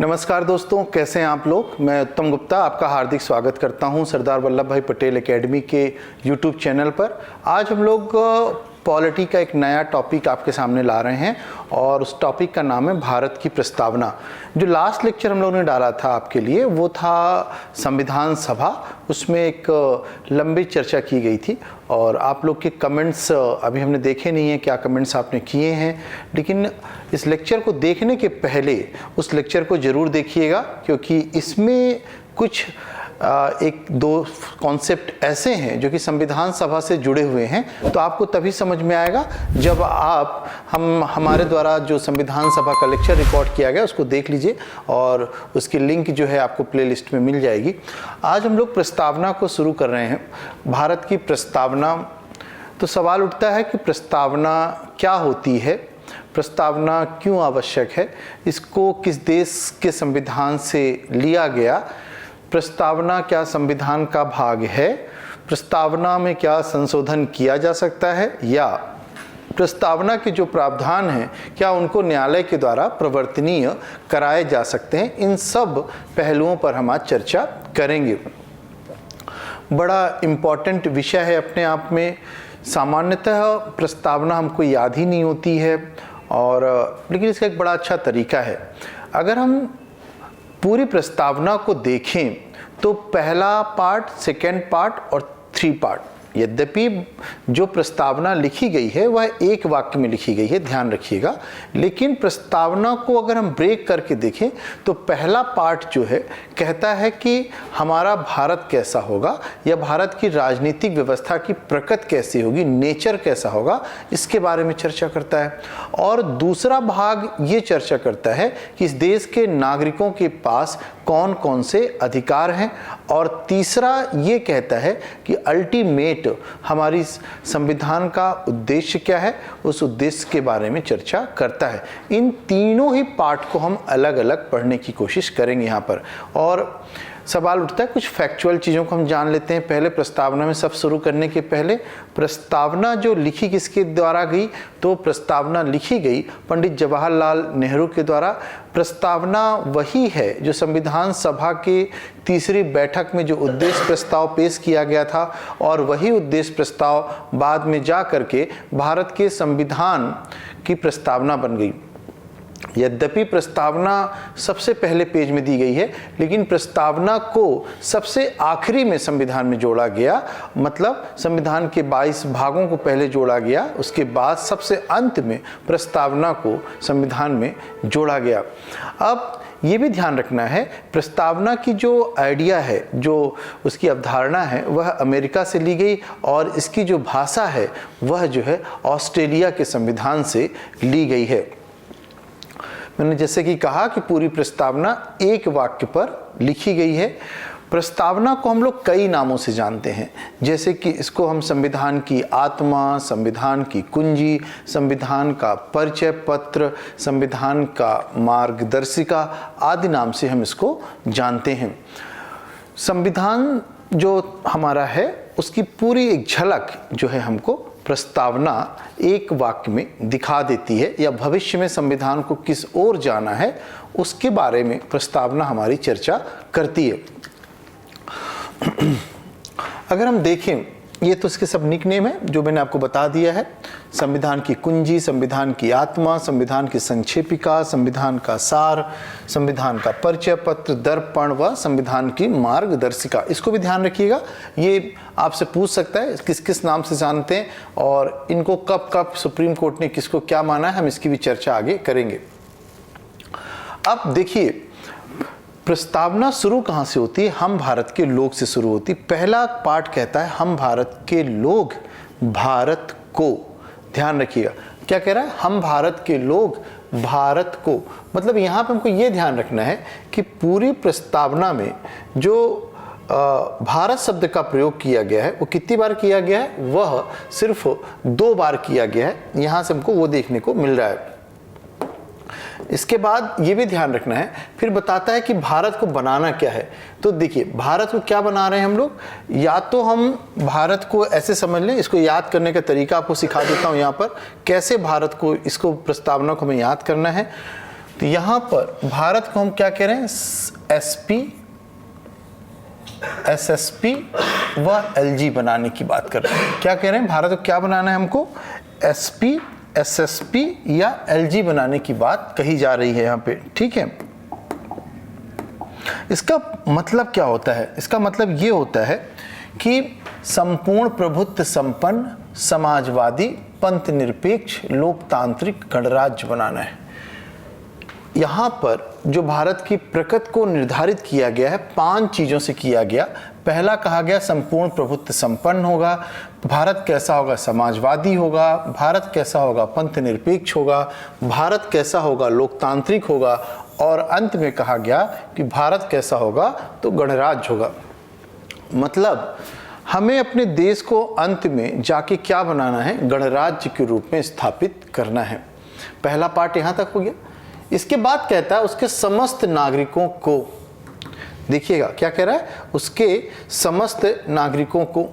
नमस्कार दोस्तों, कैसे हैं आप लोग। मैं उत्तम गुप्ता आपका हार्दिक स्वागत करता हूं सरदार वल्लभ भाई पटेल एकेडमी के यूट्यूब चैनल पर। आज हम लोग पॉलिटी का एक नया टॉपिक आपके सामने ला रहे हैं और उस टॉपिक का नाम है भारत की प्रस्तावना। जो लास्ट लेक्चर हम लोगों ने डाला था आपके लिए वो था संविधान सभा। उसमें एक लंबी चर्चा की गई थी और आप लोग के कमेंट्स अभी हमने देखे नहीं हैं, क्या कमेंट्स आपने किए हैं, लेकिन इस लेक्चर को देखने के पहले उस लेक्चर को ज़रूर देखिएगा, क्योंकि इसमें कुछ एक दो कॉन्सेप्ट ऐसे हैं जो कि संविधान सभा से जुड़े हुए हैं। तो आपको तभी समझ में आएगा जब आप हमारे द्वारा जो संविधान सभा का लेक्चर रिकॉर्ड किया गया उसको देख लीजिए और उसकी लिंक जो है आपको प्लेलिस्ट में मिल जाएगी। आज हम लोग प्रस्तावना को शुरू कर रहे हैं, भारत की प्रस्तावना। तो सवाल उठता है कि प्रस्तावना क्या होती है, प्रस्तावना क्यों आवश्यक है, इसको किस देश के संविधान से लिया गया, प्रस्तावना क्या संविधान का भाग है, प्रस्तावना में क्या संशोधन किया जा सकता है, या प्रस्तावना के जो प्रावधान हैं क्या उनको न्यायालय के द्वारा प्रवर्तनीय कराए जा सकते हैं। इन सब पहलुओं पर हम आज चर्चा करेंगे। बड़ा इम्पॉर्टेंट विषय है अपने आप में। सामान्यतः प्रस्तावना हमको याद ही नहीं होती है, और लेकिन इसका एक बड़ा अच्छा तरीका है। अगर हम पूरी प्रस्तावना को देखें तो पहला पार्ट, सेकेंड पार्ट और 3 पार्ट, यद्यपि जो प्रस्तावना लिखी गई है वह एक वाक्य में लिखी गई है, ध्यान रखिएगा, लेकिन प्रस्तावना को अगर हम ब्रेक करके देखें तो पहला पार्ट जो है कहता है कि हमारा भारत कैसा होगा या भारत की राजनीतिक व्यवस्था की प्रकृति कैसी होगी, नेचर कैसा होगा, इसके बारे में चर्चा करता है। और दूसरा भाग ये चर्चा करता है कि इस देश के नागरिकों के पास कौन कौन से अधिकार हैं, और तीसरा ये कहता है कि अल्टीमेट हमारी संविधान का उद्देश्य क्या है, उस उद्देश्य के बारे में चर्चा करता है। इन तीनों ही पार्ट को हम अलग अलग पढ़ने की कोशिश करेंगे यहाँ पर। और सवाल उठता है, कुछ फैक्चुअल चीज़ों को हम जान लेते हैं पहले। प्रस्तावना में सब शुरू करने के पहले, प्रस्तावना जो लिखी किसके द्वारा गई, तो प्रस्तावना लिखी गई पंडित जवाहरलाल नेहरू के द्वारा। प्रस्तावना वही है जो संविधान सभा के तीसरी बैठक में जो उद्देश्य प्रस्ताव पेश किया गया था, और वही उद्देश्य प्रस्ताव बाद में जा करके भारत के संविधान की प्रस्तावना बन गई। यद्यपि प्रस्तावना सबसे पहले पेज में दी गई है, लेकिन प्रस्तावना को सबसे आखिरी में संविधान में जोड़ा गया। मतलब संविधान के 22 भागों को पहले जोड़ा गया, उसके बाद सबसे अंत में प्रस्तावना को संविधान में जोड़ा गया। अब ये भी ध्यान रखना है, प्रस्तावना की जो आइडिया है, जो उसकी अवधारणा है, वह अमेरिका से ली गई, और इसकी जो भाषा है वह जो है ऑस्ट्रेलिया के संविधान से ली गई है। मैंने जैसे कि कहा कि पूरी प्रस्तावना एक वाक्य पर लिखी गई है। प्रस्तावना को हम लोग कई नामों से जानते हैं, जैसे कि इसको हम संविधान की आत्मा, संविधान की कुंजी, संविधान का परिचय पत्र, संविधान का मार्गदर्शिका आदि नाम से हम इसको जानते हैं। संविधान जो हमारा है उसकी पूरी एक झलक जो है हमको प्रस्तावना एक वाक्य में दिखा देती है, या भविष्य में संविधान को किस ओर जाना है उसके बारे में प्रस्तावना हमारी चर्चा करती है। अगर हम देखें, ये तो इसके सब निक नेम है जो मैंने आपको बता दिया है। संविधान की कुंजी, संविधान की आत्मा, संविधान की संक्षेपिका, संविधान का सार, संविधान का परिचय पत्र, दर्पण व संविधान की मार्गदर्शिका। इसको भी ध्यान रखिएगा, ये आपसे पूछ सकता है किस किस नाम से जानते हैं और इनको कब कब सुप्रीम कोर्ट ने किसको क्या माना है, हम इसकी भी चर्चा आगे करेंगे। अब देखिए, प्रस्तावना शुरू कहाँ से होती है? हम भारत के लोग से शुरू होती। पहला पार्ट कहता है हम भारत के लोग भारत को, ध्यान रखिएगा क्या कह रहा है, हम भारत के लोग भारत को। मतलब यहाँ पे हमको ये ध्यान रखना है कि पूरी प्रस्तावना में जो भारत शब्द का प्रयोग किया गया है वो कितनी बार किया गया है, वह सिर्फ 2 बार किया गया है। यहाँ से हमको वो देखने को मिल रहा है। इसके बाद ये भी ध्यान रखना है, फिर बताता है कि भारत को बनाना क्या है। तो देखिए, भारत को क्या बना रहे हैं हम लोग, या तो हम भारत को ऐसे समझ लें, इसको याद करने का तरीका आपको सिखा देता हूँ यहाँ पर, कैसे भारत को, इसको प्रस्तावना को हमें याद करना है। तो यहां पर भारत को हम क्या कह रहे हैं, एसपी, एसएसपी व एलजी बनाने की बात कर रहे हैं। क्या कह रहे हैं, भारत को क्या बनाना है, हमको एसपी, एसएसपी या एलजी बनाने की बात कही जा रही है यहां पे, ठीक है। इसका मतलब क्या होता है, इसका मतलब ये होता है कि संपूर्ण प्रभुत्व संपन्न समाजवादी पंथ निरपेक्ष लोकतांत्रिक गणराज्य बनाना है। यहाँ पर जो भारत की प्रकृति को निर्धारित किया गया है 5 चीज़ों से किया गया। पहला कहा गया संपूर्ण प्रभुत्व संपन्न होगा, भारत कैसा होगा, समाजवादी होगा, भारत कैसा होगा, पंथ निरपेक्ष होगा, भारत कैसा होगा, लोकतांत्रिक होगा, और अंत में कहा गया कि भारत कैसा होगा, तो गणराज्य होगा। मतलब हमें अपने देश को अंत में जाके क्या बनाना है, गणराज्य के रूप में स्थापित करना है। पहला पार्ट यहाँ तक हो गया। इसके बाद कहता है उसके समस्त नागरिकों को, देखिएगा क्या कह रहा है, उसके समस्त नागरिकों को,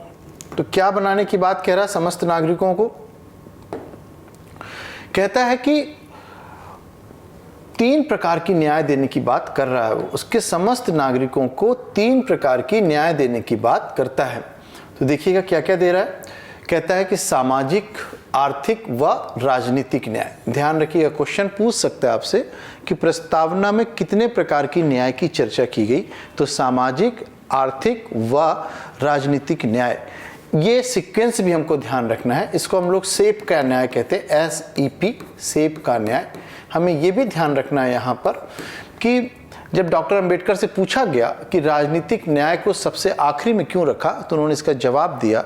तो क्या बनाने की बात कह रहा है, समस्त नागरिकों को कहता है कि 3 प्रकार की न्याय देने की बात कर रहा है। उसके समस्त नागरिकों को 3 प्रकार की न्याय देने की बात करता है। तो देखिएगा क्या क्या दे रहा है, कहता है कि सामाजिक, आर्थिक व राजनीतिक न्याय। ध्यान रखिएगा, क्वेश्चन पूछ सकता है आपसे कि प्रस्तावना में कितने प्रकार की न्याय की चर्चा की गई, तो सामाजिक, आर्थिक व राजनीतिक न्याय। ये सीक्वेंस भी हमको ध्यान रखना है। इसको हम लोग सेप का न्याय कहते हैं, SEP, सेप का न्याय। हमें ये भी ध्यान रखना है यहाँ पर कि जब डॉक्टर अंबेडकर से पूछा गया कि राजनीतिक न्याय को सबसे आखिरी में क्यों रखा, तो उन्होंने इसका जवाब दिया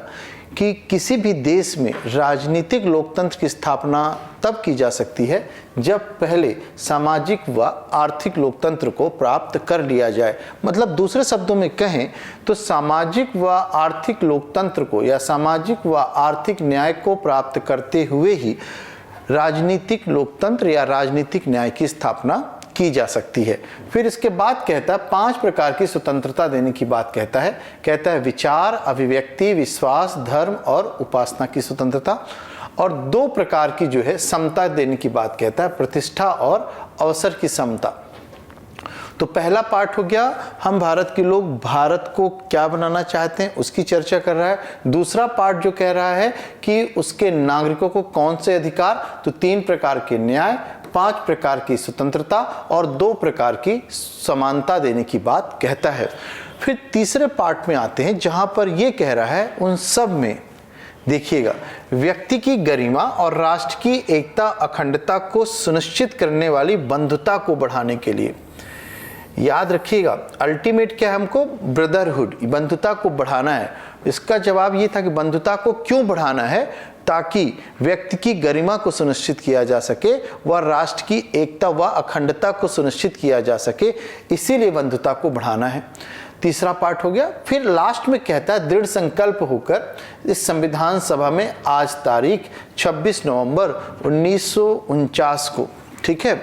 कि किसी भी देश में राजनीतिक लोकतंत्र की स्थापना तब की जा सकती है जब पहले सामाजिक व आर्थिक लोकतंत्र को प्राप्त कर लिया जाए। मतलब दूसरे शब्दों में कहें तो सामाजिक व आर्थिक लोकतंत्र को या सामाजिक व आर्थिक न्याय को प्राप्त करते हुए ही राजनीतिक लोकतंत्र या राजनीतिक न्याय की स्थापना की जा सकती है। फिर इसके बाद कहता है 5 प्रकार की स्वतंत्रता देने की बात कहता है विचार, अभिव्यक्ति, विश्वास, धर्म और उपासना की स्वतंत्रता, और 2 प्रकार की जो है समता देने की बात कहता है, प्रतिष्ठा और अवसर की समता। तो पहला पार्ट हो गया, हम भारत के लोग भारत को क्या बनाना चाहते हैं उसकी चर्चा कर रहा है। दूसरा पार्ट जो कह रहा है कि उसके नागरिकों को कौन से अधिकार, तो 3 प्रकार के न्याय, 5 प्रकार की स्वतंत्रता और 2 प्रकार की समानता देने की बात कहता है। फिर तीसरे पार्ट में आते हैं जहां पर यह कह रहा है उन सब में देखिएगा व्यक्ति की गरिमा और राष्ट्र की एकता अखंडता को सुनिश्चित करने वाली बंधुता को बढ़ाने के लिए, याद रखिएगा अल्टीमेट क्या है, हमको ब्रदरहुड, बंधुता को बढ़ाना है। इसका जवाब ये था कि बंधुता को क्यों बढ़ाना है, ताकि व्यक्ति की गरिमा को सुनिश्चित किया जा सके व राष्ट्र की एकता व अखंडता को सुनिश्चित किया जा सके, इसीलिए बंधुता को बढ़ाना है। तीसरा पार्ट हो गया। फिर लास्ट में कहता है दृढ़ संकल्प होकर इस संविधान सभा में आज तारीख 26 नवंबर 1949 को, ठीक है,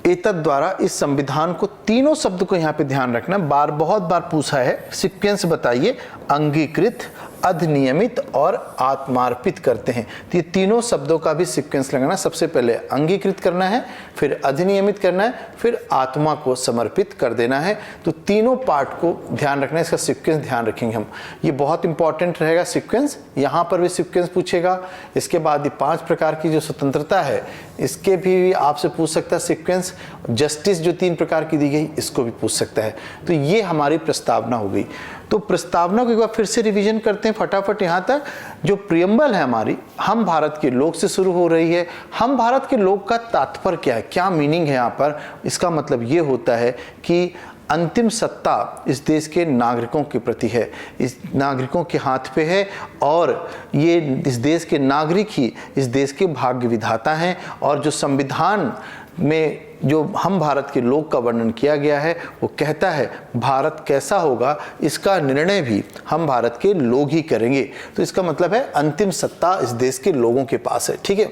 एतद द्वारा इस संविधान को, तीनों शब्द को यहाँ पे ध्यान रखना, बहुत बार पूछा है, सीक्वेंस बताइए, अंगीकृत, अधिनियमित और आत्मार्पित करते हैं। तो ये तीनों शब्दों का भी सीक्वेंस लगाना, सबसे पहले अंगीकृत करना है, फिर अधिनियमित करना है, फिर आत्मा को समर्पित कर देना है। तो तीनों पार्ट को ध्यान रखना है, इसका सीक्वेंस ध्यान रखेंगे हम, ये बहुत इंपॉर्टेंट रहेगा सीक्वेंस। यहाँ पर भी सीक्वेंस पूछेगा। इसके बाद ये 5 प्रकार की जो स्वतंत्रता है इसके भी आपसे पूछ सकता है सीक्वेंस। जस्टिस जो 3 प्रकार की दी गई इसको भी पूछ सकता है। तो ये हमारी प्रस्तावना हो गई। तो प्रस्तावना को एक बार फिर से रिवीजन करते हैं फटाफट। यहाँ तक जो प्रियम्बल है हमारी, हम भारत के लोग से शुरू हो रही है। हम भारत के लोग का तात्पर्य क्या है, क्या मीनिंग है यहाँ पर, इसका मतलब ये होता है कि अंतिम सत्ता इस देश के नागरिकों के प्रति है, इस नागरिकों के हाथ पे है, और ये इस देश के नागरिक ही इस देश के भाग्य विधाता हैं। और जो संविधान में जो हम भारत के लोग का वर्णन किया गया है वो कहता है भारत कैसा होगा इसका निर्णय भी हम भारत के लोग ही करेंगे। तो इसका मतलब है अंतिम सत्ता इस देश के लोगों के पास है, ठीक है।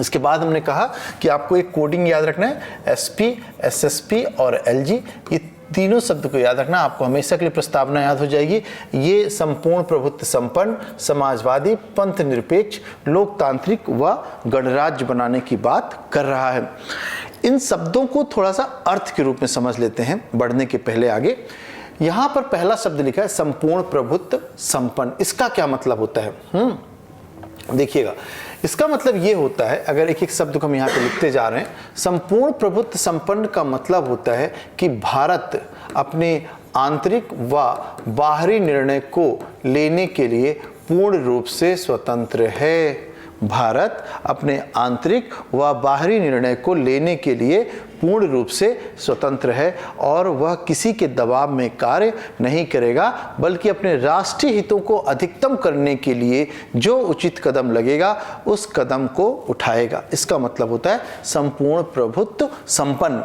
इसके बाद हमने कहा कि आपको एक कोडिंग याद रखना है, SP, SSP और LG, ये तीनों शब्द को याद रखना, आपको हमेशा के लिए प्रस्तावना याद हो जाएगी। ये संपूर्ण प्रभुत्व संपन्न, समाजवादी, पंथ निरपेक्ष, लोकतांत्रिक व गणराज्य बनाने की बात कर रहा है। इन शब्दों को थोड़ा सा अर्थ के रूप में समझ लेते हैं बढ़ने के पहले आगे। यहां पर पहला शब्द लिखा है संपूर्ण प्रभुत्व संपन्न। इसका क्या मतलब होता है? देखिएगा, इसका मतलब ये होता है, अगर एक एक शब्द को हम यहाँ पे लिखते जा रहे हैं, संपूर्ण प्रभुत्व संपन्न का मतलब होता है कि भारत अपने आंतरिक व बाहरी निर्णय को लेने के लिए पूर्ण रूप से स्वतंत्र है। भारत अपने आंतरिक व बाहरी निर्णय को लेने के लिए पूर्ण रूप से स्वतंत्र है और वह किसी के दबाव में कार्य नहीं करेगा, बल्कि अपने राष्ट्रीय हितों को अधिकतम करने के लिए जो उचित कदम लगेगा उस कदम को उठाएगा। इसका मतलब होता है संपूर्ण प्रभुत्व संपन्न।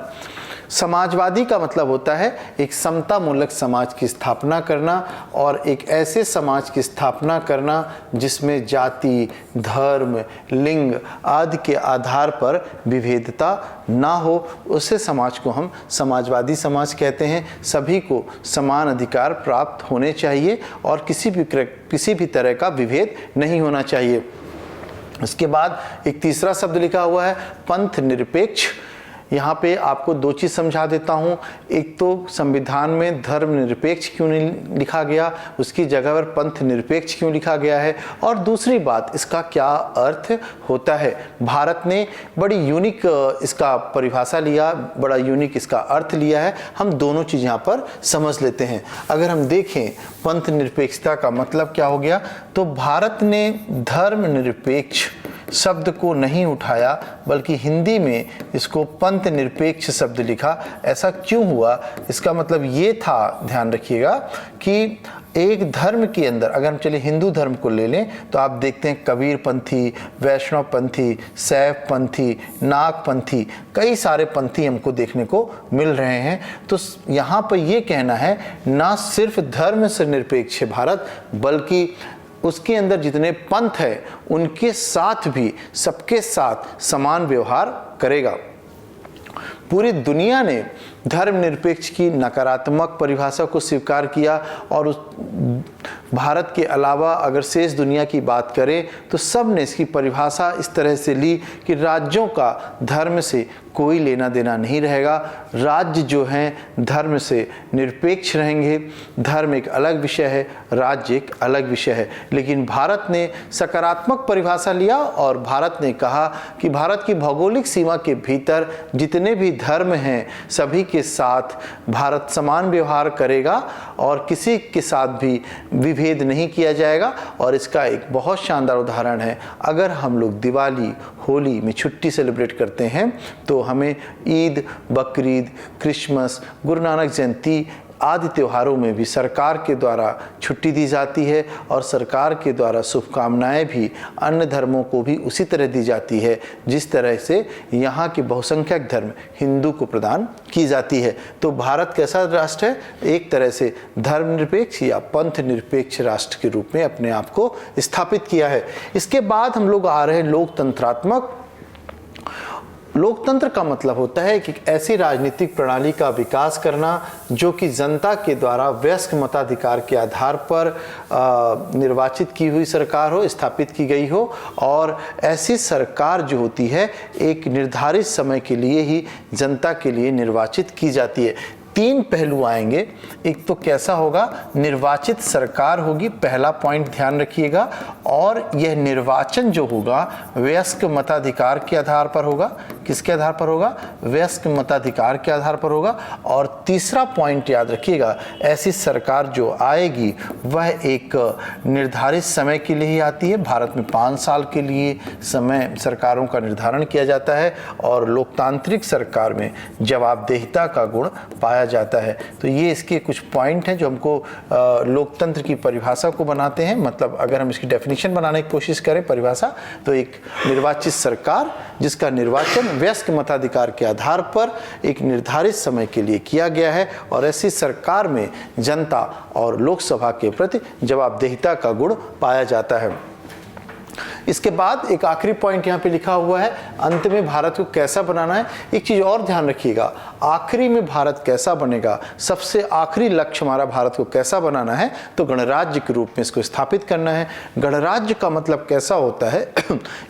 समाजवादी का मतलब होता है एक समतामूलक समाज की स्थापना करना और एक ऐसे समाज की स्थापना करना जिसमें जाति, धर्म, लिंग आदि के आधार पर विभेदता ना हो, उसे समाज को हम समाजवादी समाज कहते हैं। सभी को समान अधिकार प्राप्त होने चाहिए और किसी भी तरह का विभेद नहीं होना चाहिए। इसके बाद एक तीसरा शब्द लिखा हुआ है पंथ निरपेक्ष। यहाँ पे आपको दो चीज़ समझा देता हूँ। एक तो संविधान में धर्म निरपेक्ष क्यों नहीं लिखा गया, उसकी जगह पर पंथ निरपेक्ष क्यों लिखा गया है, और दूसरी बात इसका क्या अर्थ होता है। भारत ने बड़ी यूनिक इसका परिभाषा लिया, बड़ा यूनिक इसका अर्थ लिया है। हम दोनों चीज़ यहाँ पर समझ लेते हैं। अगर हम देखें पंथ निरपेक्षता का मतलब क्या हो गया, तो भारत ने धर्म निरपेक्ष शब्द को नहीं उठाया, बल्कि हिंदी में इसको पंथ निरपेक्ष शब्द लिखा। ऐसा क्यों हुआ? इसका मतलब ये था, ध्यान रखिएगा, कि एक धर्म के अंदर, अगर हम चलिए हिंदू धर्म को ले लें तो आप देखते हैं कबीर पंथी, वैष्णव पंथी, शैव पंथी, नाग पंथी, कई सारे पंथी हमको देखने को मिल रहे हैं। तो यहाँ पर ये कहना है ना सिर्फ धर्म से निरपेक्ष है भारत, बल्कि उसके अंदर जितने पंथ है उनके साथ भी सबके साथ समान व्यवहार करेगा। पूरी दुनिया ने धर्मनिरपेक्ष की नकारात्मक परिभाषा को स्वीकार किया और उस भारत के अलावा अगर शेष दुनिया की बात करें तो सब ने इसकी परिभाषा इस तरह से ली कि राज्यों का धर्म से कोई लेना देना नहीं रहेगा। राज्य जो हैं धर्म से निरपेक्ष रहेंगे। धर्म एक अलग विषय है, राज्य एक अलग विषय है। लेकिन भारत ने सकारात्मक परिभाषा लिया और भारत ने कहा कि भारत की भौगोलिक सीमा के भीतर जितने भी धर्म हैं सभी के साथ भारत समान व्यवहार करेगा और किसी के साथ भी विभेद नहीं किया जाएगा। और इसका एक बहुत शानदार उदाहरण है, अगर हम लोग दिवाली, होली में छुट्टी सेलिब्रेट करते हैं तो हमें ईद, बकरीद, क्रिसमस, गुरु नानक जयंती आदि त्योहारों में भी सरकार के द्वारा छुट्टी दी जाती है और सरकार के द्वारा शुभकामनाएं भी अन्य धर्मों को भी उसी तरह दी जाती है जिस तरह से यहाँ के बहुसंख्यक धर्म हिंदू को प्रदान की जाती है। तो भारत कैसा राष्ट्र है? एक तरह से धर्मनिरपेक्ष या पंथ निरपेक्ष राष्ट्र के रूप में अपने आप को स्थापित किया है। इसके बाद हम लोग आ रहे हैं लोकतंत्रात्मक। लोकतंत्र का मतलब होता है कि ऐसी राजनीतिक प्रणाली का विकास करना जो कि जनता के द्वारा वयस्क मताधिकार के आधार पर निर्वाचित की हुई सरकार हो, स्थापित की गई हो, और ऐसी सरकार जो होती है एक निर्धारित समय के लिए ही जनता के लिए निर्वाचित की जाती है। तीन पहलू आएंगे। एक तो कैसा होगा, निर्वाचित सरकार होगी, पहला पॉइंट ध्यान रखिएगा, और यह निर्वाचन जो होगा वयस्क मताधिकार के आधार पर होगा। किसके आधार पर होगा? वयस्क मताधिकार के आधार पर होगा। और तीसरा पॉइंट याद रखिएगा, ऐसी सरकार जो आएगी वह एक निर्धारित समय के लिए ही आती है। भारत में 5 साल के लिए समय सरकारों का निर्धारण किया जाता है और लोकतांत्रिक सरकार में जवाबदेहिता का गुण पाया जाता है। तो ये इसके कुछ पॉइंट हैं जो हमको लोकतंत्र की परिभाषा को बनाते हैं। मतलब अगर हम इसकी डेफिनेशन बनाने की कोशिश करें परिभाषा, तो एक निर्वाचित सरकार जिसका निर्वाचन वयस्क मताधिकार के आधार पर एक निर्धारित समय के लिए किया गया है और ऐसी सरकार में जनता और लोकसभा के प्रति जवाबदेहिता का गुण पाया जाता है। इसके बाद एक आखिरी पॉइंट यहाँ पे लिखा हुआ है, अंत में भारत को कैसा बनाना है। एक चीज़ और ध्यान रखिएगा, आखिरी में भारत कैसा बनेगा, सबसे आखिरी लक्ष्य हमारा भारत को कैसा बनाना है, तो गणराज्य के रूप में इसको स्थापित करना है। गणराज्य का मतलब कैसा होता है,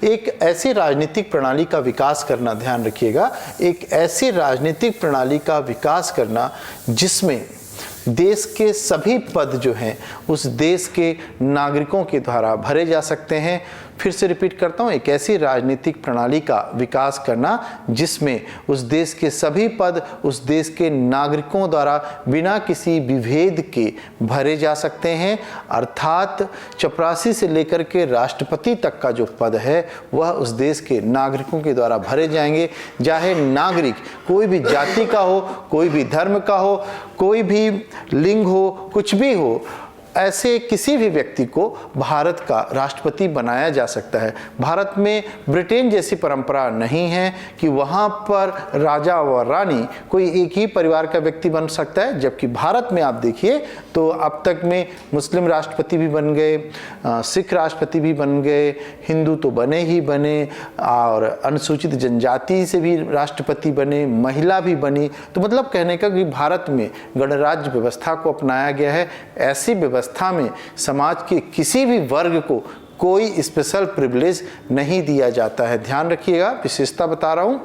एक ऐसी राजनीतिक प्रणाली का विकास करना, ध्यान रखिएगा, एक ऐसी राजनीतिक प्रणाली का विकास करना जिसमें देश के सभी पद जो हैं उस देश के नागरिकों के द्वारा भरे जा सकते हैं। फिर से रिपीट करता हूँ, एक ऐसी राजनीतिक प्रणाली का विकास करना जिसमें उस देश के सभी पद उस देश के नागरिकों द्वारा बिना किसी विभेद के भरे जा सकते हैं। अर्थात चपरासी से लेकर के राष्ट्रपति तक का जो पद है वह उस देश के नागरिकों के द्वारा भरे जाएंगे। चाहे नागरिक कोई भी जाति का हो, कोई भी धर्म का हो, कोई भी लिंग हो, कुछ भी हो, ऐसे किसी भी व्यक्ति को भारत का राष्ट्रपति बनाया जा सकता है। भारत में ब्रिटेन जैसी परंपरा नहीं है कि वहाँ पर राजा व रानी कोई एक ही परिवार का व्यक्ति बन सकता है, जबकि भारत में आप देखिए तो अब तक में मुस्लिम राष्ट्रपति भी बन गए, सिख राष्ट्रपति भी बन गए, हिंदू तो बने ही बने, और अनुसूचित जनजाति से भी राष्ट्रपति बने, महिला भी बनी। तो मतलब कहने का कि भारत में गणराज्य व्यवस्था को अपनाया गया है। ऐसी व्यवस्था में समाज के किसी भी वर्ग को कोई स्पेशल प्रिविलेज नहीं दिया जाता है। ध्यान रखिएगा, विशेषता बता रहा हूं।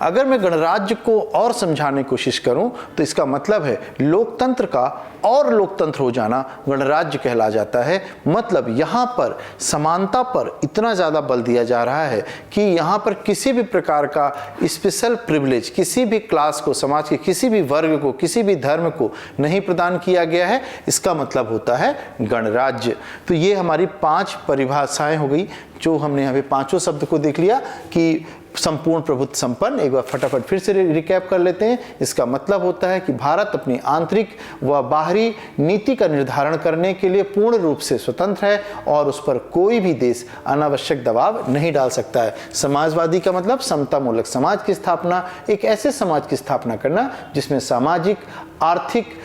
अगर मैं गणराज्य को और समझाने की कोशिश करूं तो इसका मतलब है लोकतंत्र का और लोकतंत्र हो जाना गणराज्य कहला जाता है। मतलब यहाँ पर समानता पर इतना ज़्यादा बल दिया जा रहा है कि यहाँ पर किसी भी प्रकार का स्पेशल प्रिविलेज किसी भी क्लास को, समाज के किसी भी वर्ग को, किसी भी धर्म को नहीं प्रदान किया गया है। इसका मतलब होता है गणराज्य। तो ये हमारी 5 परिभाषाएं हो गई, जो हमने यहाँ पे 5 शब्द को देख लिया कि संपूर्ण प्रभुत्व संपन्न। एक बार फटाफट फिर से रिकैप कर लेते हैं। इसका मतलब होता है कि भारत अपनी आंतरिक व बाहरी नीति का निर्धारण करने के लिए पूर्ण रूप से स्वतंत्र है और उस पर कोई भी देश अनावश्यक दबाव नहीं डाल सकता है। समाजवादी का मतलब समतामूलक समाज की स्थापना, एक ऐसे समाज की स्थापना करना जिसमें सामाजिक आर्थिक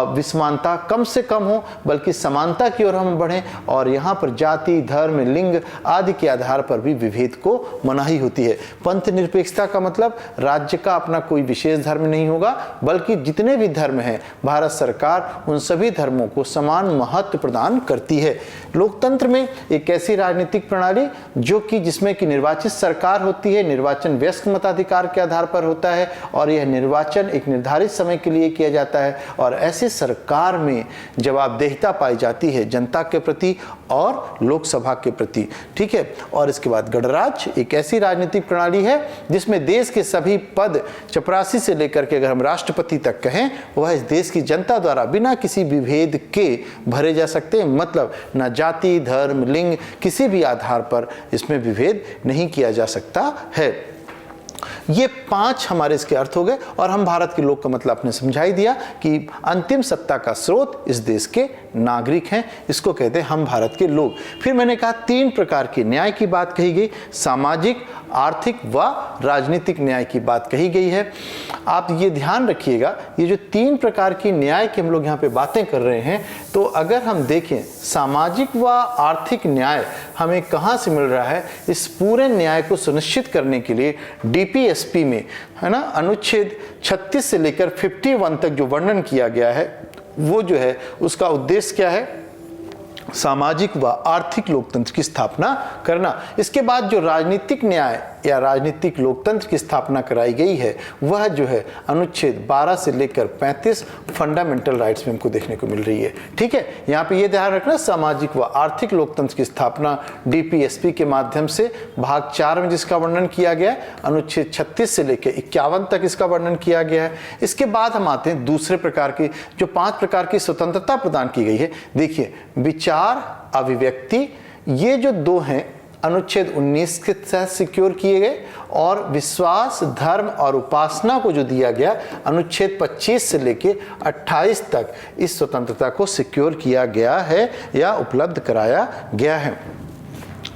विषमानता कम से कम हो, बल्कि समानता की ओर हम बढ़ें और यहाँ पर जाति, धर्म, लिंग आदि के आधार पर भी विभेद को मनाही होती है। पंथ निरपेक्षता का मतलब राज्य का अपना कोई विशेष धर्म नहीं होगा, बल्कि जितने भी धर्म हैं भारत सरकार उन सभी धर्मों को समान महत्व प्रदान करती है। लोकतंत्र में एक ऐसी राजनीतिक प्रणाली जो कि जिसमें कि निर्वाचित सरकार होती है, निर्वाचन वयस्क मताधिकार के आधार पर होता है और यह निर्वाचन एक निर्धारित समय के लिए किया जाता है और ऐसे सरकार में जवाबदेहिता पाई जाती है जनता के प्रति और लोकसभा के प्रति। ठीक है। और इसके बाद गणराज्य एक ऐसी राजनीतिक प्रणाली है जिसमें देश के सभी पद चपरासी से लेकर के अगर हम राष्ट्रपति तक कहें वह इस देश की जनता द्वारा बिना किसी विभेद के भरे जा सकते हैं। मतलब न जाति, धर्म, लिंग किसी भी आधार पर इसमें विभेद नहीं किया जा सकता है। ये 5 हमारे इसके अर्थ हो गए और हम भारत के लोग का मतलब आपने समझा ही दिया कि अंतिम सत्ता का स्रोत इस देश के नागरिक हैं। इसको कहते हैं हम भारत के लोग। फिर मैंने कहा 3 प्रकार के न्याय की बात कही गई, सामाजिक, आर्थिक व राजनीतिक न्याय की बात कही गई है। आप ये ध्यान रखिएगा, ये जो 3 प्रकार की न्याय की हम लोग यहाँ पे बातें कर रहे हैं, तो अगर हम देखें सामाजिक व आर्थिक न्याय हमें कहाँ से मिल रहा है, इस पूरे न्याय को सुनिश्चित करने के लिए डीपीएसपी में, है ना, अनुच्छेद 36 से लेकर 51 तक जो वर्णन किया गया है वो जो है उसका उद्देश्य क्या है, सामाजिक व आर्थिक लोकतंत्र की स्थापना करना। इसके बाद जो राजनीतिक न्याय या राजनीतिक लोकतंत्र की स्थापना कराई गई है वह जो है अनुच्छेद 12 से लेकर 35 फंडामेंटल राइट्स में हमको देखने को मिल रही है। ठीक है। यहाँ पे ये ध्यान रखना, सामाजिक व आर्थिक लोकतंत्र की स्थापना डीपीएसपी के माध्यम से भाग 4 में जिसका वर्णन किया गया है, अनुच्छेद 36 से लेकर 51 तक इसका वर्णन किया गया है। इसके बाद हम आते हैं दूसरे प्रकार की, जो 5 प्रकार की स्वतंत्रता प्रदान की गई है। देखिए, विचार, अभिव्यक्ति, ये जो 2 हैं अनुच्छेद 19 के तहत सिक्योर किए गए, और विश्वास, धर्म और उपासना को जो दिया गया अनुच्छेद 25 से लेके 28 तक इस स्वतंत्रता को सिक्योर किया गया है या उपलब्ध कराया गया है।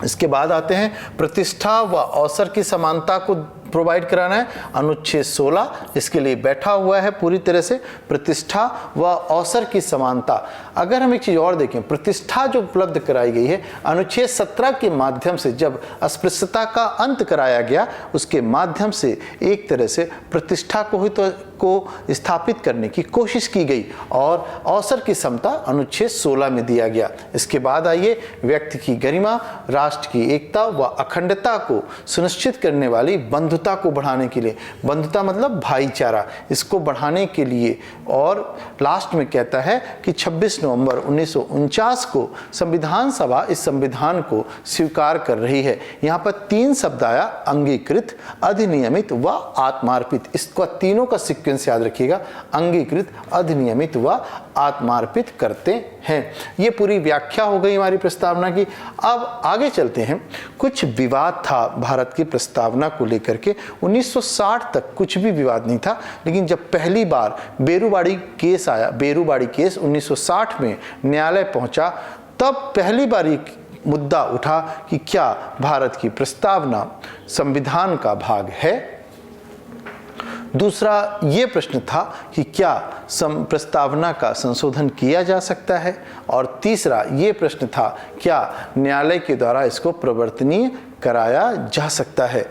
इसके बाद आते हैं प्रतिष्ठा व अवसर की समानता को प्रोवाइड कराना है? अनुच्छेद 16 इसके लिए बैठा हुआ है पूरी तरह से। प्रतिष्ठा व अवसर की समानता। अगर हम एक चीज़ और देखें, प्रतिष्ठा जो उपलब्ध कराई गई है अनुच्छेद 17 के माध्यम से, जब अस्पृश्यता का अंत कराया गया उसके माध्यम से एक तरह से प्रतिष्ठा को स्थापित करने की कोशिश की गई और अवसर की समता अनुच्छेद 16 में दिया गया। इसके बाद आइए, व्यक्ति की गरिमा, राष्ट्र की एकता व अखंडता को सुनिश्चित करने वाली बंधुता को बढ़ाने के लिए, बंधुता मतलब भाईचारा, इसको बढ़ाने के लिए, और लास्ट में कहता है कि 26 नवंबर 1949 को संविधान सभा इस संविधान को स्वीकार कर रही है। यहाँ पर 3 शब्द आया, अंगीकृत, अधिनियमित व आत्मार्पित। इसको तीनों का सीक्वेंस याद रखिएगा, अंगीकृत, अधिनियमित व आत्मार्पित करते हैं। ये पूरी व्याख्या हो गई हमारी प्रस्तावना की। अब आगे चलते हैं। कुछ विवाद था भारत की प्रस्तावना को लेकर के। 1960 तक कुछ भी विवाद नहीं था, लेकिन जब पहली बार बेरूबाड़ी केस आया, बेरूबाड़ी केस 1960 में न्यायालय पहुंचा, तब पहली बार मुद्दा उठा कि क्या भारत की प्रस्तावना संविधान का भाग है। दूसरा ये प्रश्न था कि क्या प्रस्तावना का संशोधन किया जा सकता है, और तीसरा ये प्रश्न था क्या न्यायालय के द्वारा इसको प्रवर्तनीय कराया जा सकता है।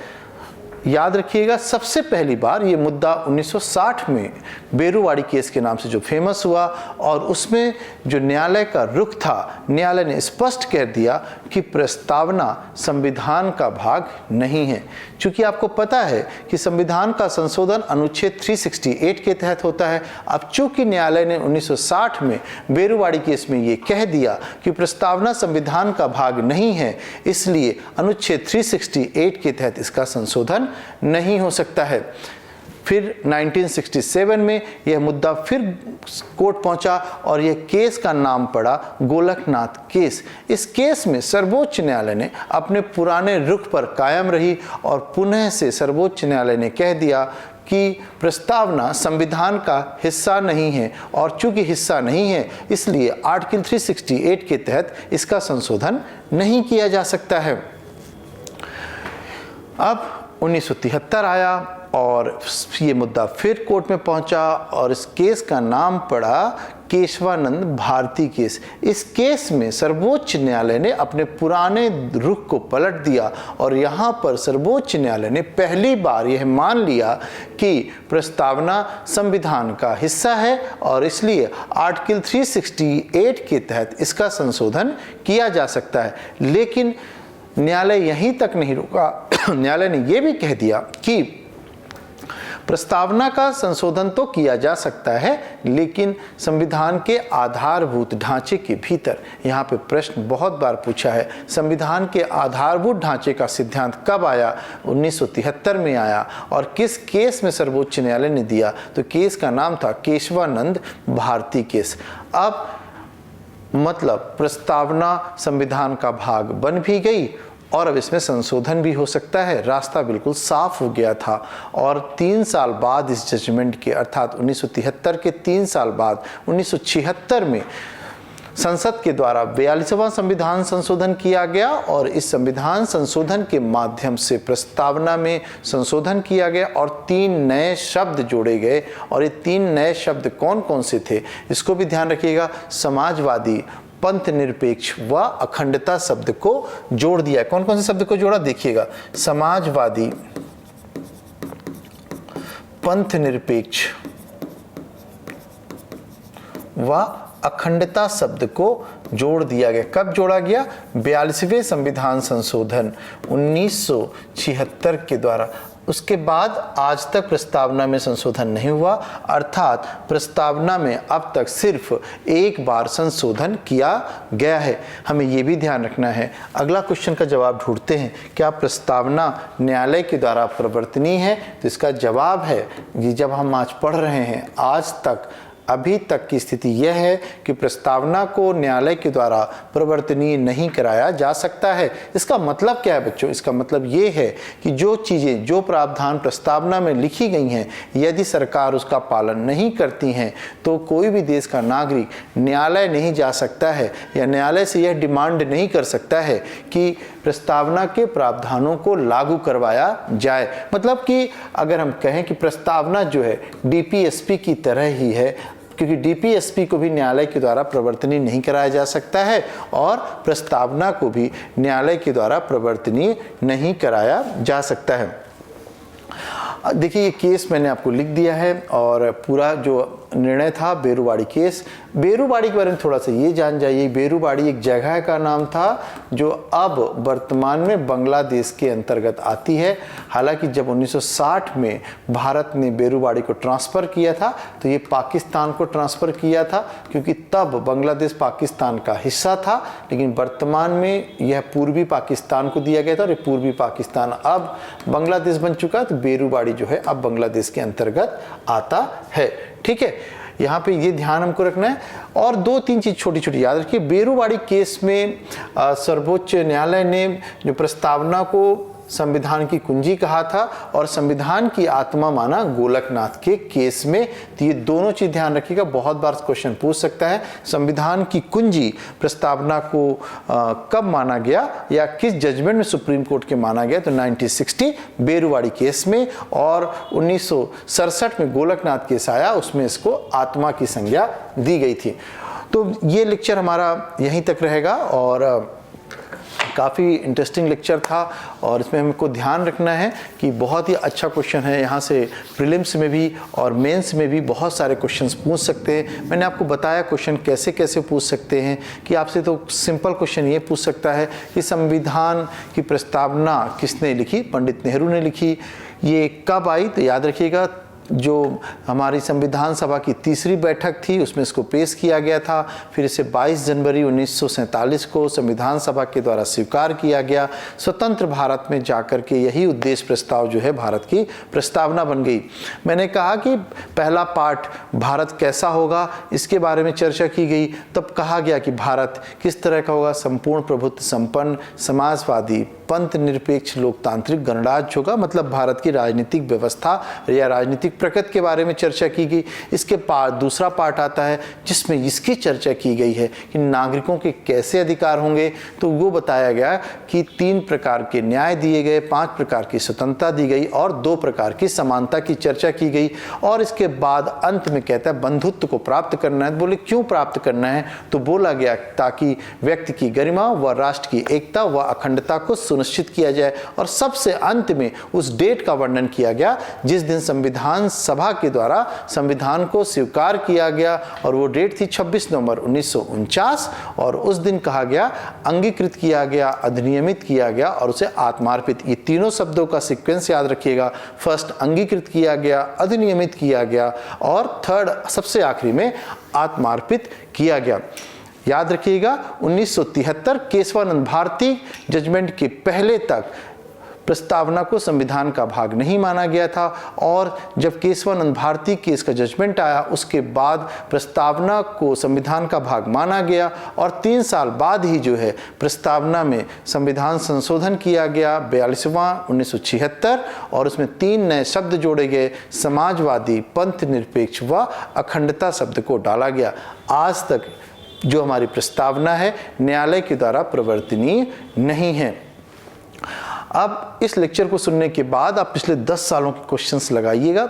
याद रखिएगा, सबसे पहली बार ये मुद्दा 1960 में बेरूवाड़ी केस के नाम से जो फेमस हुआ, और उसमें जो न्यायालय का रुख था, न्यायालय ने स्पष्ट कह दिया कि प्रस्तावना संविधान का भाग नहीं है। क्योंकि आपको पता है कि संविधान का संशोधन अनुच्छेद 368 के तहत होता है। अब चूंकि न्यायालय ने 1960 में बेरूवाड़ी केस में ये कह दिया कि प्रस्तावना संविधान का भाग नहीं है, इसलिए अनुच्छेद 368 के तहत इसका संशोधन नहीं हो सकता है। फिर 1967 में यह मुद्दा फिर कोर्ट पहुंचा और यह केस का नाम पड़ा गोलकनाथ केस। इस केस में सर्वोच्च न्यायालय ने अपने पुराने रुख पर कायम रही और पुनः से सर्वोच्च न्यायालय ने कह दिया कि प्रस्तावना संविधान का हिस्सा नहीं है, और चूंकि हिस्सा नहीं है इसलिए आर्टिकल 368 के तहत इसका संशोधन नहीं किया जा सकता है। अब 1973 आया और ये मुद्दा फिर कोर्ट में पहुंचा और इस केस का नाम पड़ा केशवानंद भारती केस। इस केस में सर्वोच्च न्यायालय ने अपने पुराने रुख को पलट दिया और यहाँ पर सर्वोच्च न्यायालय ने पहली बार यह मान लिया कि प्रस्तावना संविधान का हिस्सा है और इसलिए आर्टिकल 368 के तहत इसका संशोधन किया जा सकता है। लेकिन न्यायालय यहीं तक नहीं रुका, न्यायालय ने यह भी कह दिया कि प्रस्तावना का संशोधन तो किया जा सकता है लेकिन संविधान के आधारभूत ढांचे के भीतर। यहाँ पे प्रश्न बहुत बार पूछा है, संविधान के आधारभूत ढांचे का सिद्धांत कब आया? 1973 में आया। और किस केस में सर्वोच्च न्यायालय ने दिया? तो केस का नाम था केशवानंद भारती केस। अब मतलब प्रस्तावना संविधान का भाग बन भी गई और अब इसमें संशोधन भी हो सकता है। रास्ता बिल्कुल साफ हो गया था। और 3 साल बाद इस जजमेंट के, अर्थात 1973 के 3 साल बाद 1976 में संसद के द्वारा 42वां संविधान संशोधन किया गया और इस संविधान संशोधन के माध्यम से प्रस्तावना में संशोधन किया गया और 3 नए शब्द जोड़े गए। और ये 3 नए शब्द कौन कौन से थे इसको भी ध्यान रखिएगा। समाजवादी, पंथ निरपेक्ष व अखंडता शब्द को जोड़ दिया। कौन कौन से शब्द को जोड़ा देखिएगा, समाजवादी, पंथ निरपेक्ष व अखंडता शब्द को जोड़ दिया गया। कब जोड़ा गया? 42वें संविधान संशोधन 1976 के द्वारा। उसके बाद आज तक प्रस्तावना में संशोधन नहीं हुआ, अर्थात प्रस्तावना में अब तक सिर्फ एक बार संशोधन किया गया है। हमें यह भी ध्यान रखना है। अगला क्वेश्चन का जवाब ढूंढते हैं, क्या प्रस्तावना न्यायालय के द्वारा प्रवर्तनीय है? तो इसका जवाब है कि जब हम आज पढ़ रहे हैं, आज तक अभी तक की स्थिति यह है कि प्रस्तावना को न्यायालय के द्वारा प्रवर्तनीय नहीं कराया जा सकता है। इसका मतलब क्या है बच्चों? इसका मतलब ये है कि जो चीज़ें, जो प्रावधान प्रस्तावना में लिखी गई हैं, यदि सरकार उसका पालन नहीं करती हैं तो कोई भी देश का नागरिक न्यायालय नहीं जा सकता है या न्यायालय से यह डिमांड नहीं कर सकता है कि प्रस्तावना के प्रावधानों को लागू करवाया जाए। मतलब कि अगर हम कहें कि प्रस्तावना जो है डीपीएसपी की तरह ही है, क्योंकि डीपीएसपी को भी न्यायालय के द्वारा प्रवर्तनीय नहीं कराया जा सकता है और प्रस्तावना को भी न्यायालय के द्वारा प्रवर्तनीय नहीं कराया जा सकता है। देखिए, ये केस मैंने आपको लिख दिया है और पूरा जो निर्णय था बेरुवाड़ी केस। बेरुवाड़ी के बारे में थोड़ा सा ये जान जाइए। बेरुवाड़ी एक जगह का नाम था जो अब वर्तमान में बांग्लादेश के अंतर्गत आती है। हालांकि जब 1960 में भारत ने बेरुवाड़ी को ट्रांसफ़र किया था तो ये पाकिस्तान को ट्रांसफ़र किया था, क्योंकि तब बांग्लादेश पाकिस्तान का हिस्सा था, लेकिन वर्तमान में यह पूर्वी पाकिस्तान को दिया गया था और ये पूर्वी पाकिस्तान अब बांग्लादेश बन चुका है। तो बेरुवाड़ी जो है अब बांग्लादेश के अंतर्गत आता है। ठीक है, यहाँ पे ये ध्यान हमको रखना है। और 2-3 चीज़ छोटी छोटी याद रखिए। बेरुवाड़ी केस में सर्वोच्च न्यायालय ने जो प्रस्तावना को संविधान की कुंजी कहा था और संविधान की आत्मा माना गोलकनाथ के केस में। तो ये दोनों चीज ध्यान रखिएगा, बहुत बार क्वेश्चन पूछ सकता है। संविधान की कुंजी प्रस्तावना को कब माना गया या किस जजमेंट में सुप्रीम कोर्ट के माना गया? तो 1960 बेरुवाड़ी केस में, और 1967 में गोलकनाथ केस आया, उसमें इसको आत्मा की संज्ञा दी गई थी। तो ये लेक्चर हमारा यहीं तक रहेगा और काफ़ी इंटरेस्टिंग लेक्चर था और इसमें हमको ध्यान रखना है कि बहुत ही अच्छा क्वेश्चन है। यहाँ से प्रीलिम्स में भी और मेंस में भी बहुत सारे क्वेश्चंस पूछ सकते हैं। मैंने आपको बताया क्वेश्चन कैसे कैसे पूछ सकते हैं कि आपसे तो सिंपल क्वेश्चन ये पूछ सकता है कि संविधान की प्रस्तावना किसने लिखी? पंडित नेहरू ने लिखी। ये कब आई? तो याद रखिएगा, जो हमारी संविधान सभा की तीसरी बैठक थी उसमें इसको पेश किया गया था। फिर इसे 22 जनवरी 1947 को संविधान सभा के द्वारा स्वीकार किया गया। स्वतंत्र भारत में जाकर के यही उद्देश्य प्रस्ताव जो है भारत की प्रस्तावना बन गई। मैंने कहा कि पहला पार्ट भारत कैसा होगा इसके बारे में चर्चा की गई। तब कहा गया कि भारत किस तरह का होगा? संपूर्ण प्रभुत्व संपन्न, समाजवादी, पंथ निरपेक्ष, लोकतांत्रिक, गणराज्य होगा। मतलब भारत की राजनीतिक व्यवस्था या राजनीतिक प्रकृति के बारे में चर्चा की गई। इसके बाद दूसरा पार्ट आता है जिसमें इसकी चर्चा की गई है कि नागरिकों के कैसे अधिकार होंगे। तो वो बताया गया कि 3 प्रकार के न्याय दिए गए, 5 प्रकार की स्वतंत्रता दी गई और 2 प्रकार की समानता की चर्चा की गई। और इसके बाद अंत में कहता है बंधुत्व को प्राप्त करना है। बोले क्यों प्राप्त करना है? तो बोला गया ताकि व्यक्ति की गरिमा व राष्ट्र की एकता व अखंडता को सुनिश्चित किया जाए। और सबसे अंत में उस डेट का वर्णन किया गया जिस दिन संविधान सभा के द्वारा संविधान को स्वीकार किया गया, और वो डेट थी 26 नवंबर 1949। और उस दिन कहा गया अंगीकृत किया गया, अधिनियमित किया गया और उसे आत्मार्पित। ये तीनों शब्दों का सीक्वेंस याद रखिएगा। फर्स्ट अंगीकृत किया गया, अधिनियमित किया गया और थर्ड सबसे आखिरी में आत्मार्पित किया गया। याद रखिएगा 1973 केशवानंद भारती जजमेंट के पहले तक प्रस्तावना को संविधान का भाग नहीं माना गया था, और जब केशवानंद भारती केस का जजमेंट आया उसके बाद प्रस्तावना को संविधान का भाग माना गया। और 3 साल बाद ही जो है प्रस्तावना में संविधान संशोधन किया गया 42वां 1976, और उसमें 3 नए शब्द जोड़े गए, समाजवादी, पंथ निरपेक्ष व अखंडता शब्द को डाला गया। आज तक जो हमारी प्रस्तावना है न्यायालय के द्वारा प्रवर्तनीय नहीं है। अब इस लेक्चर को सुनने के बाद आप पिछले 10 सालों के क्वेश्चंस लगाइएगा।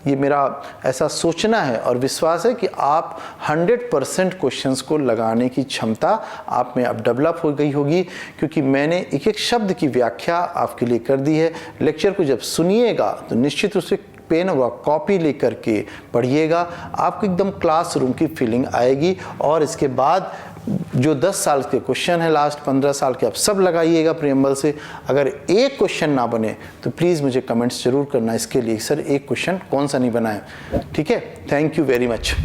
ये मेरा ऐसा सोचना है और विश्वास है कि आप 100% क्वेश्चंस को लगाने की क्षमता आप में अब डेवलप हो गई होगी, क्योंकि मैंने एक एक शब्द की व्याख्या आपके लिए कर दी है। लेक्चर को जब सुनिएगा तो निश्चित रूप से पेन व कॉपी लेकर के पढ़िएगा, आपको एकदम क्लासरूम की फीलिंग आएगी। और इसके बाद जो 10 साल के क्वेश्चन है, लास्ट 15 साल के, आप सब लगाइएगा प्रीएम्बल से। अगर एक क्वेश्चन ना बने तो प्लीज़ मुझे कमेंट्स जरूर करना इसके लिए, सर एक क्वेश्चन कौन सा नहीं बनाया। ठीक है, थैंक यू वेरी मच।